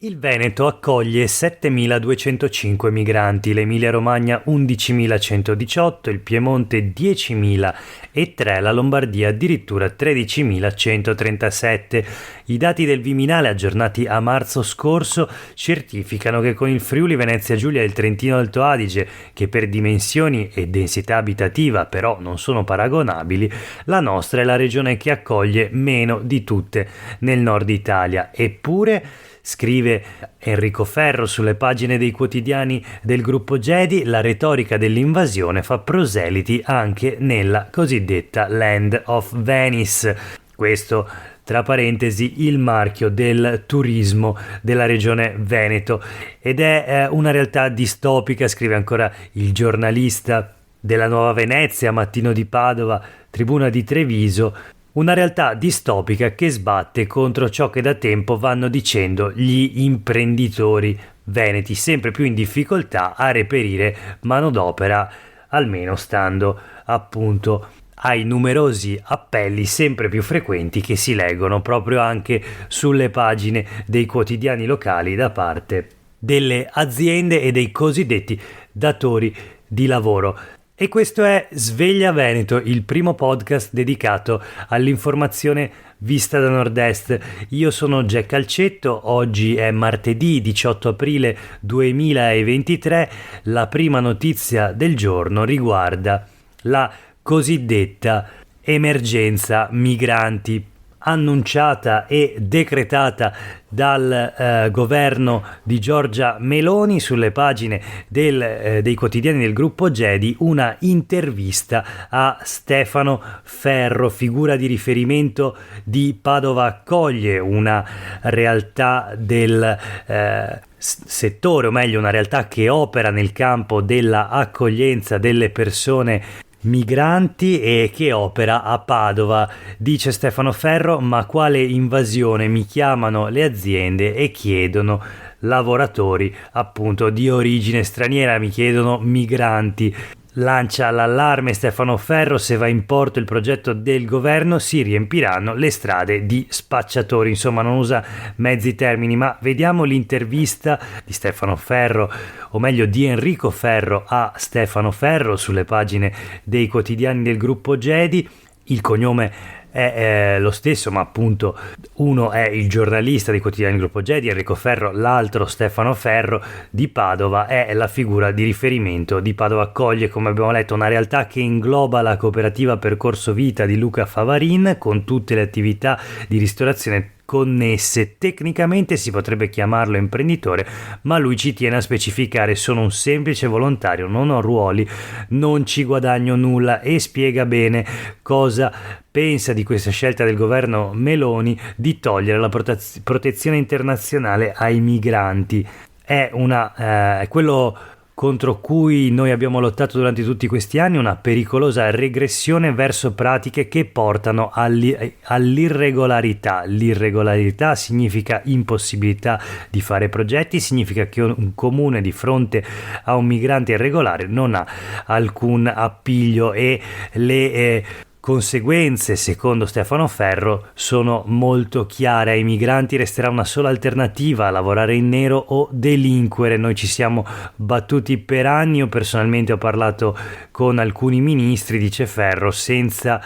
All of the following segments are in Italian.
Il Veneto accoglie 7.205 migranti, l'Emilia-Romagna 11.118, il Piemonte 10.003, la Lombardia addirittura 13.137. I dati del Viminale aggiornati a marzo scorso certificano che con il Friuli Venezia Giulia e il Trentino Alto Adige, che per dimensioni e densità abitativa però non sono paragonabili, la nostra è la regione che accoglie meno di tutte nel nord Italia. Eppure, scrive Enrico Ferro sulle pagine dei quotidiani del gruppo Gedi, la retorica dell'invasione fa proseliti anche nella cosiddetta Land of Venice. Questo, tra parentesi, il marchio del turismo della regione Veneto. Ed è una realtà distopica, scrive ancora il giornalista della Nuova Venezia, Mattino di Padova, Tribuna di Treviso. Una realtà distopica che sbatte contro ciò che da tempo vanno dicendo gli imprenditori veneti, sempre più in difficoltà a reperire manodopera, almeno stando appunto ai numerosi appelli sempre più frequenti che si leggono proprio anche sulle pagine dei quotidiani locali da parte delle aziende e dei cosiddetti datori di lavoro. E questo è Sveglia Veneto, il primo podcast dedicato all'informazione vista da nord-est. Io sono Jack Calcetto, oggi è martedì 18 aprile 2023. La prima notizia del giorno riguarda la cosiddetta emergenza migranti, annunciata e decretata dal governo di Giorgia Meloni. Sulle pagine dei quotidiani del gruppo Gedi una intervista a Stefano Ferro, figura di riferimento di Padova Accoglie, una realtà del settore, o meglio una realtà che opera nel campo della accoglienza delle persone migranti e che opera a Padova. Dice Stefano Ferro: ma quale invasione? Mi chiamano le aziende e chiedono lavoratori appunto di origine straniera, mi chiedono migranti. Lancia l'allarme Stefano Ferro: se va in porto il progetto del governo si riempiranno le strade di spacciatori. Insomma, non usa mezzi termini, ma vediamo l'intervista di Stefano Ferro, o meglio di Enrico Ferro a Stefano Ferro, sulle pagine dei quotidiani del gruppo Gedi. Il cognome è lo stesso, ma appunto uno è il giornalista dei quotidiani del gruppo Gedi, Enrico Ferro, l'altro Stefano Ferro di Padova è la figura di riferimento di Padova Accoglie, come abbiamo letto, una realtà che ingloba la cooperativa Percorso Vita di Luca Favarin con tutte le attività di ristorazione connesse. Tecnicamente si potrebbe chiamarlo imprenditore, ma lui ci tiene a specificare: sono un semplice volontario, non ho ruoli, non ci guadagno nulla, e spiega bene cosa pensa di questa scelta del governo Meloni di togliere la protezione internazionale ai migranti. È quello contro cui noi abbiamo lottato durante tutti questi anni, una pericolosa regressione verso pratiche che portano all'irregolarità. L'irregolarità significa impossibilità di fare progetti, significa che un comune di fronte a un migrante irregolare non ha alcun appiglio, e le conseguenze, secondo Stefano Ferro, sono molto chiare. Ai migranti resterà una sola alternativa: lavorare in nero o delinquere. Noi ci siamo battuti per anni, io personalmente ho parlato con alcuni ministri, dice Ferro, senza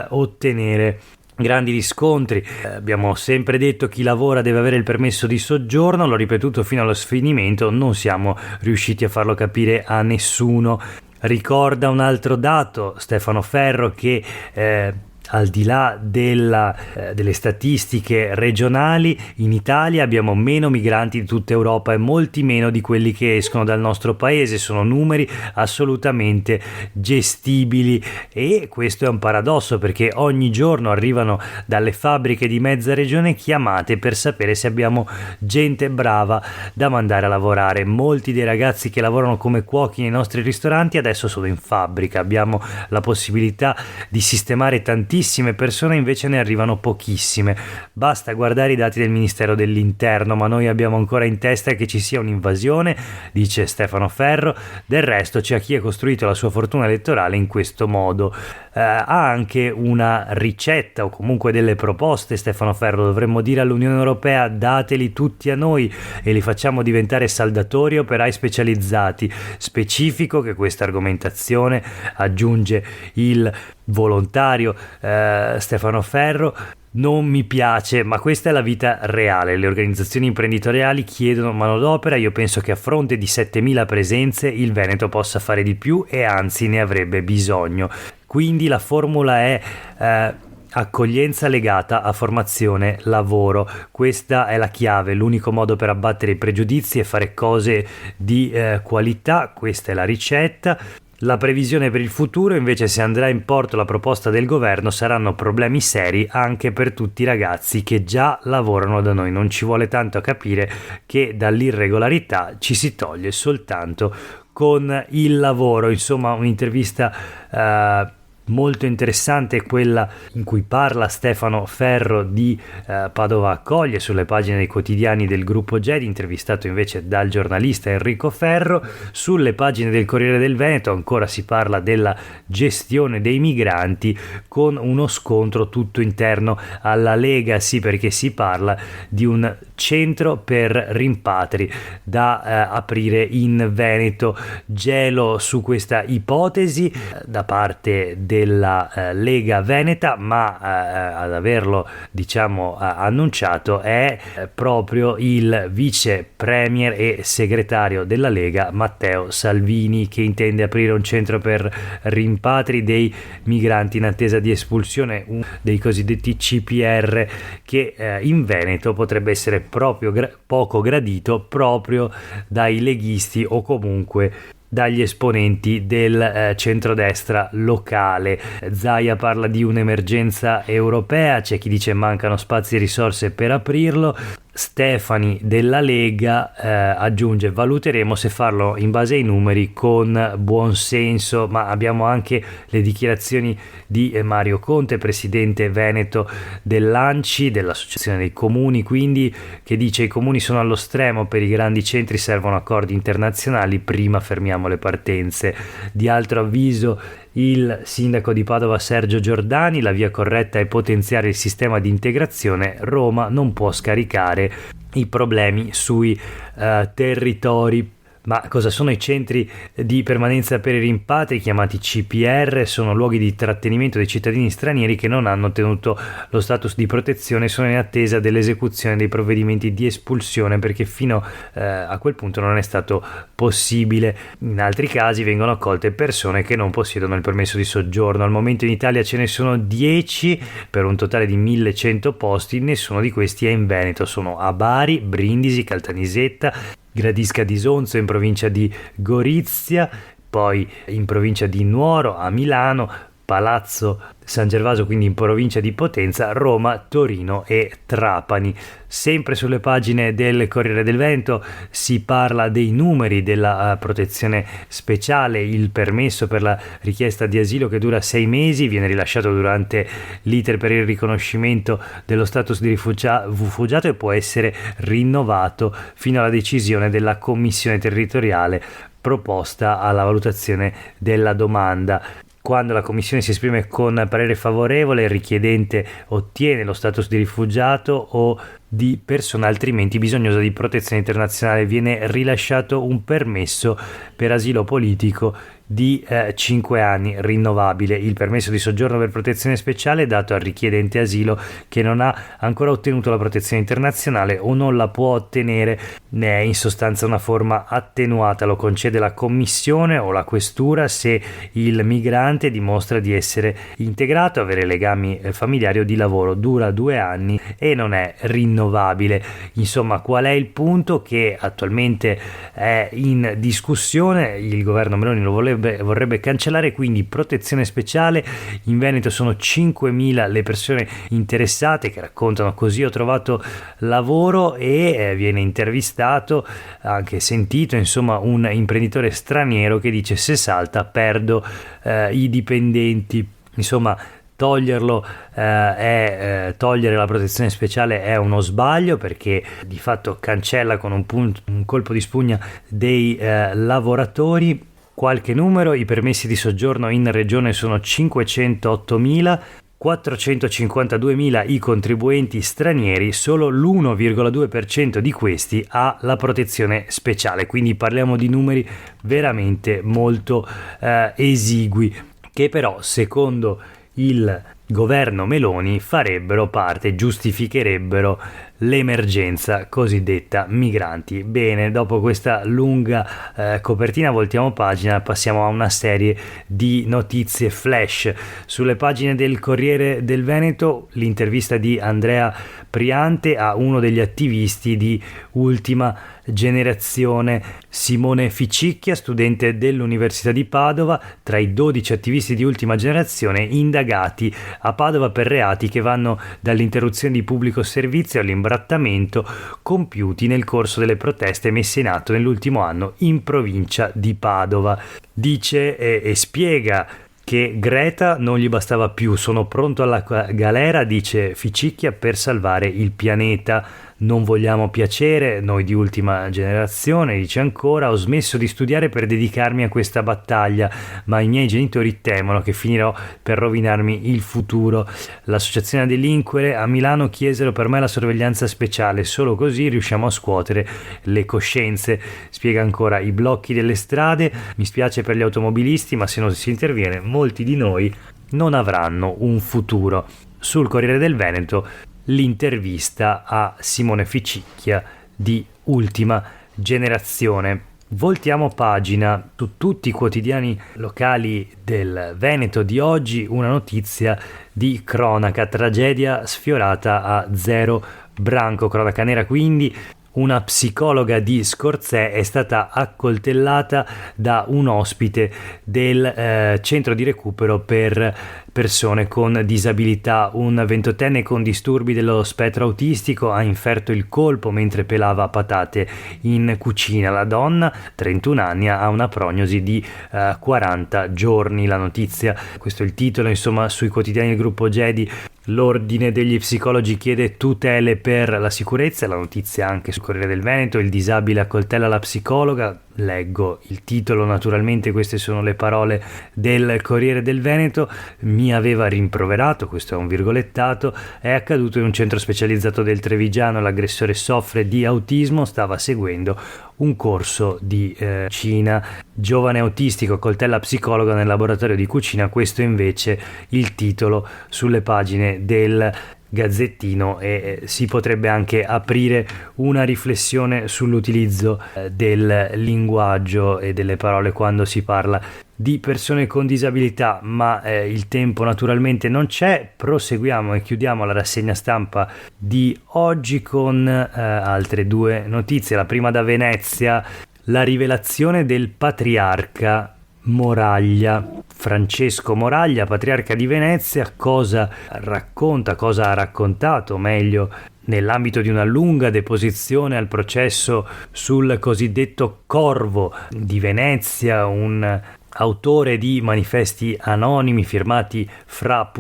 ottenere grandi riscontri. Abbiamo sempre detto: chi lavora deve avere il permesso di soggiorno, l'ho ripetuto fino allo sfinimento, non siamo riusciti a farlo capire a nessuno. Ricorda un altro dato Stefano Ferro, che al di là delle statistiche regionali, in Italia abbiamo meno migranti di tutta Europa e molti meno di quelli che escono dal nostro paese. Sono numeri assolutamente gestibili, e questo è un paradosso, perché ogni giorno arrivano dalle fabbriche di mezza regione chiamate per sapere se abbiamo gente brava da mandare a lavorare. Molti dei ragazzi che lavorano come cuochi nei nostri ristoranti adesso sono in fabbrica. Abbiamo la possibilità di sistemare tantissimi tantissime persone, invece ne arrivano pochissime. Basta guardare i dati del Ministero dell'Interno, ma noi abbiamo ancora in testa che ci sia un'invasione, dice Stefano Ferro. Del resto c'è chi ha costruito la sua fortuna elettorale in questo modo. Ha anche una ricetta o comunque delle proposte Stefano Ferro. Dovremmo dire all'Unione Europea: dateli tutti a noi e li facciamo diventare saldatori, operai specializzati. Specifico che questa argomentazione, aggiunge il volontario Stefano Ferro, non mi piace, ma questa è la vita reale. Le organizzazioni imprenditoriali chiedono manodopera. Io penso che a fronte di 7.000 presenze il Veneto possa fare di più e anzi ne avrebbe bisogno. Quindi la formula è accoglienza legata a formazione, lavoro. Questa è la chiave, l'unico modo per abbattere i pregiudizi e fare cose di qualità. Questa è la ricetta. La previsione per il futuro, invece, se andrà in porto la proposta del governo, saranno problemi seri anche per tutti i ragazzi che già lavorano da noi. Non ci vuole tanto a capire che dall'irregolarità ci si toglie soltanto con il lavoro. Insomma, un'intervista molto interessante, quella in cui parla Stefano Ferro di Padova Accoglie, sulle pagine dei quotidiani del gruppo GEDI, intervistato invece dal giornalista Enrico Ferro. Sulle pagine del Corriere del Veneto ancora si parla della gestione dei migranti, con uno scontro tutto interno alla Lega, sì, perché si parla di un centro per rimpatri da aprire in Veneto. Gelo su questa ipotesi da parte della Lega Veneta, ma ad averlo annunciato è proprio il vice premier e segretario della Lega Matteo Salvini, che intende aprire un centro per rimpatri dei migranti in attesa di espulsione, dei cosiddetti CPR, che in Veneto potrebbe essere proprio poco gradito proprio dai leghisti o comunque dagli esponenti del centrodestra locale. Zaia parla di un'emergenza europea, c'è chi dice mancano spazi e risorse per aprirlo. Stefani della Lega aggiunge: valuteremo se farlo in base ai numeri con buon senso. Ma abbiamo anche le dichiarazioni di Mario Conte, presidente veneto dell'ANCI, dell'Associazione dei Comuni, quindi, che dice: i comuni sono allo stremo, per i grandi centri servono accordi internazionali, prima fermiamo le partenze. Di altro avviso il sindaco di Padova Sergio Giordani: la via corretta è potenziare il sistema di integrazione, Roma non può scaricare i problemi sui territori. Ma cosa sono i centri di permanenza per i rimpatri, chiamati CPR? Sono luoghi di trattenimento dei cittadini stranieri che non hanno ottenuto lo status di protezione e sono in attesa dell'esecuzione dei provvedimenti di espulsione, perché fino a quel punto non è stato possibile. In altri casi vengono accolte persone che non possiedono il permesso di soggiorno. Al momento in Italia ce ne sono 10 per un totale di 1100 posti, nessuno di questi è in Veneto, sono a Bari, Brindisi, Caltanissetta, Gradisca di Sonzo in provincia di Gorizia, poi in provincia di Nuoro, a Milano, Palazzo San Gervaso, quindi in provincia di Potenza, Roma, Torino e Trapani. Sempre sulle pagine del Corriere del Veneto si parla dei numeri della protezione speciale. Il permesso per la richiesta di asilo, che dura 6 mesi, viene rilasciato durante l'iter per il riconoscimento dello status di rifugiato e può essere rinnovato fino alla decisione della commissione territoriale proposta alla valutazione della domanda. Quando la commissione si esprime con parere favorevole, il richiedente ottiene lo status di rifugiato o di persona altrimenti bisognosa di protezione internazionale. Viene rilasciato un permesso per asilo politico di 5 anni, rinnovabile. Il permesso di soggiorno per protezione speciale è dato al richiedente asilo che non ha ancora ottenuto la protezione internazionale o non la può ottenere, ne è in sostanza una forma attenuata. Lo concede la commissione o la questura se il migrante dimostra di essere integrato, avere legami familiari o di lavoro. Dura 2 anni e non è rinnovabile. Insomma, qual è il punto? Che attualmente è in discussione, il governo Meloni lo vorrebbe cancellare, quindi protezione speciale. In Veneto sono 5.000 le persone interessate che raccontano: così ho trovato lavoro, e viene intervistato, anche sentito, insomma, un imprenditore straniero che dice: se salta perdo i dipendenti. Insomma, toglierlo togliere la protezione speciale è uno sbaglio, perché di fatto cancella con un colpo di spugna dei lavoratori. Qualche numero: i permessi di soggiorno in regione sono 508.000, 452.000 i contribuenti stranieri, solo l'1,2% di questi ha la protezione speciale, quindi parliamo di numeri veramente molto esigui, che però secondo il governo Meloni giustificherebbero l'emergenza cosiddetta migranti. Bene, dopo questa lunga copertina voltiamo pagina, passiamo a una serie di notizie flash. Sulle pagine del Corriere del Veneto l'intervista di Andrea Priante a uno degli attivisti di Ultima Generazione, Simone Ficicchia, studente dell'Università di Padova, tra i 12 attivisti di Ultima Generazione indagati a Padova per reati che vanno dall'interruzione di pubblico servizio all'imbrattamento, compiuti nel corso delle proteste messe in atto nell'ultimo anno in provincia di Padova. Dice e spiega che Greta non gli bastava più: sono pronto alla galera, dice Ficicchia, per salvare il pianeta. Non vogliamo piacere, noi di Ultima Generazione, dice ancora, ho smesso di studiare per dedicarmi a questa battaglia, ma i miei genitori temono che finirò per rovinarmi il futuro. L'associazione a delinquere a Milano chiesero per me la sorveglianza speciale, solo così riusciamo a scuotere le coscienze. Spiega ancora: i blocchi delle strade, mi spiace per gli automobilisti, ma se non si interviene molti di noi non avranno un futuro. Sul Corriere del Veneto l'intervista a Simone Ficicchia di Ultima Generazione. Voltiamo pagina. Su tutti i quotidiani locali del Veneto di oggi una notizia di cronaca: tragedia sfiorata a Zero Branco, cronaca nera quindi. Una psicologa di Scorzè è stata accoltellata da un ospite del centro di recupero per persone con disabilità. Un 28enne con disturbi dello spettro autistico ha inferto il colpo mentre pelava patate in cucina. La donna, 31 anni, ha una prognosi di 40 giorni. La notizia, questo è il titolo, insomma, sui quotidiani del gruppo Gedi. L'ordine degli psicologi chiede tutele per la sicurezza. La notizia anche sul Corriere del Veneto: il disabile accoltella la psicologa. Leggo il titolo, naturalmente queste sono le parole del Corriere del Veneto. Mi aveva rimproverato, questo è un virgolettato, è accaduto in un centro specializzato del Trevigiano, l'aggressore soffre di autismo, stava seguendo un corso di cucina. Giovane autistico coltella psicologa nel laboratorio di cucina, questo invece il titolo sulle pagine del Gazzettino, e si potrebbe anche aprire una riflessione sull'utilizzo del linguaggio e delle parole quando si parla di persone con disabilità, ma il tempo naturalmente non c'è. Proseguiamo e chiudiamo la rassegna stampa di oggi con altre due notizie. La prima da Venezia: la rivelazione del patriarca Moraglia. Francesco Moraglia, patriarca di Venezia, cosa ha raccontato meglio nell'ambito di una lunga deposizione al processo sul cosiddetto Corvo di Venezia, un autore di manifesti anonimi firmati Fra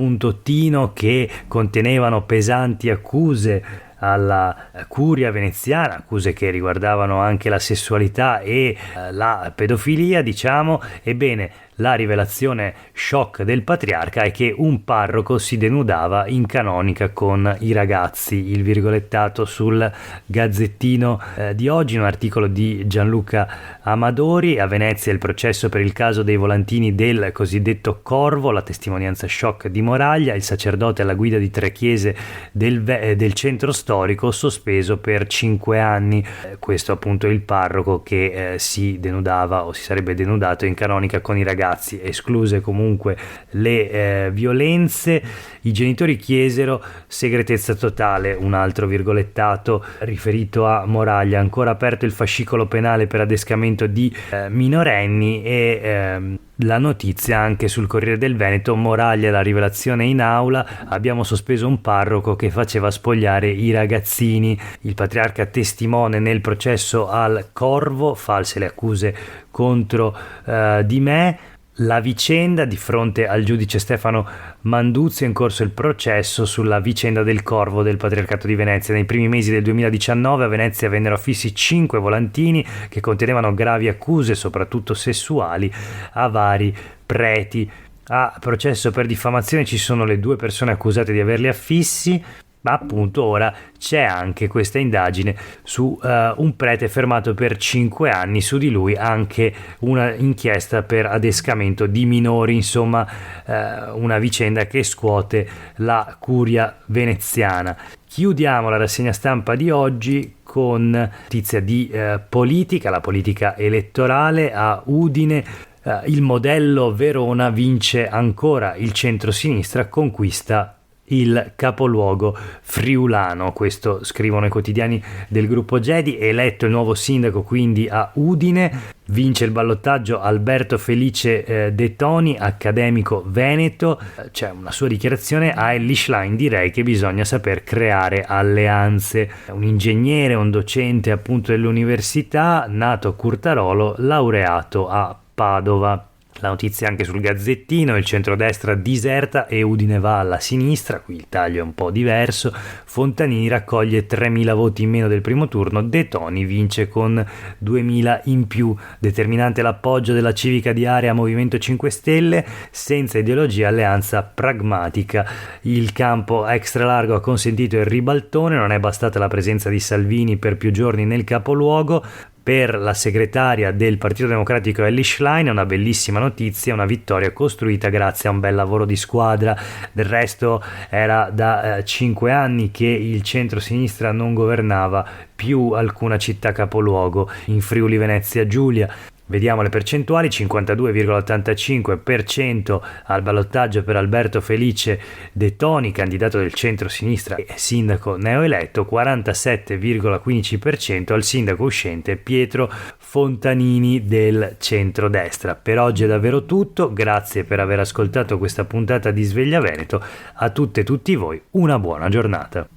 Tino, che contenevano pesanti accuse alla curia veneziana, accuse che riguardavano anche la sessualità e la pedofilia, diciamo. Ebbene, la rivelazione shock del patriarca è che un parroco si denudava in canonica con i ragazzi. Il virgolettato sul Gazzettino di oggi, un articolo di Gianluca Amadori. A Venezia il processo per il caso dei volantini del cosiddetto Corvo, la testimonianza shock di Moraglia, il sacerdote alla guida di 3 chiese del centro storico sospeso per 5 anni. Questo appunto è il parroco che si denudava o si sarebbe denudato in canonica con i ragazzi. Escluse comunque le violenze, i genitori chiesero segretezza totale. Un altro virgolettato riferito a Moraglia: ancora aperto il fascicolo penale per adescamento di minorenni. E la notizia anche sul Corriere del Veneto: Moraglia, la rivelazione in aula, abbiamo sospeso un parroco che faceva spogliare i ragazzini. Il patriarca testimone nel processo al Corvo, false le accuse contro di me. la vicenda. Di fronte al giudice Stefano Manduzzi è in corso il processo sulla vicenda del corvo del Patriarcato di Venezia. Nei primi mesi del 2019 a Venezia vennero affissi 5 volantini che contenevano gravi accuse, soprattutto sessuali, a vari preti. A processo per diffamazione ci sono le 2 persone accusate di averli affissi, ma appunto ora c'è anche questa indagine su un prete fermato per 5 anni, su di lui anche una inchiesta per adescamento di minori, insomma una vicenda che scuote la curia veneziana. Chiudiamo la rassegna stampa di oggi con notizia di politica, la politica elettorale. A Udine il modello Verona vince ancora, il centro-sinistra conquista il capoluogo friulano. Questo scrivono i quotidiani del gruppo Gedi. Eletto il nuovo sindaco quindi a Udine, vince il ballottaggio Alberto Felice De Toni, accademico veneto. C'è una sua dichiarazione a Ellis Line: direi che bisogna saper creare alleanze. Un ingegnere, un docente appunto dell'università, nato a Curtarolo, laureato a Padova. La notizia anche sul Gazzettino: il centrodestra diserta e Udine va alla sinistra. Qui il taglio è un po' diverso. Fontanini raccoglie 3.000 voti in meno del primo turno, De Toni vince con 2.000 in più. Determinante l'appoggio della civica di area a Movimento 5 Stelle, senza ideologia, alleanza pragmatica. Il campo extra largo ha consentito il ribaltone, non è bastata la presenza di Salvini per più giorni nel capoluogo. Per la segretaria del Partito Democratico Ellis Schlein è una bellissima notizia, una vittoria costruita grazie a un bel lavoro di squadra. Del resto era da 5 anni che il centro-sinistra non governava più alcuna città capoluogo in Friuli Venezia Giulia. Vediamo le percentuali: 52,85% al ballottaggio per Alberto Felice De Toni, candidato del centro-sinistra e sindaco neoeletto, 47,15% al sindaco uscente Pietro Fontanini del centrodestra. Per oggi è davvero tutto, grazie per aver ascoltato questa puntata di Sveglia Veneto. A tutte e tutti voi una buona giornata.